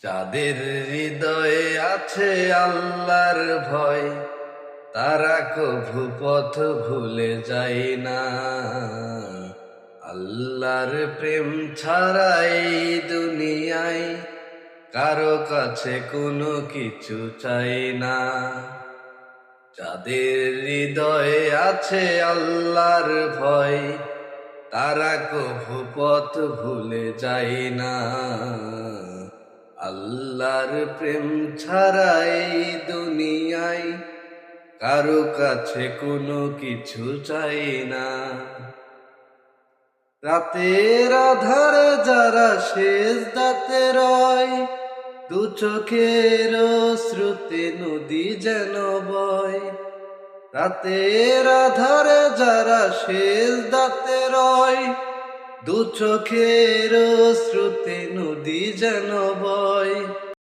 যাদের হৃদয়ে আছে আল্লাহর ভয়, তারা কভু পথ ভুলে যায় না। আল্লাহর প্রেম ছাড়া এই দুনিয়ায় কারো কাছে কোনো কিছু চাই না। যাদের হৃদয়ে আছে আল্লাহর ভয়, তারা কভু পথ ভুলে যায় না। আল্লাহর প্রেম ছাড়া এই দুনিয়ায় কারো কাছে কোনো কিছু চাই না। রাতের আধারে যারা সেজদাতে রয়, দু চোখের শ্রুতে নদী যেন বয়। রাতের আধারে যারা সেজদাতে রয়, দু চোখের শ্রুতে নদী যেন বয়।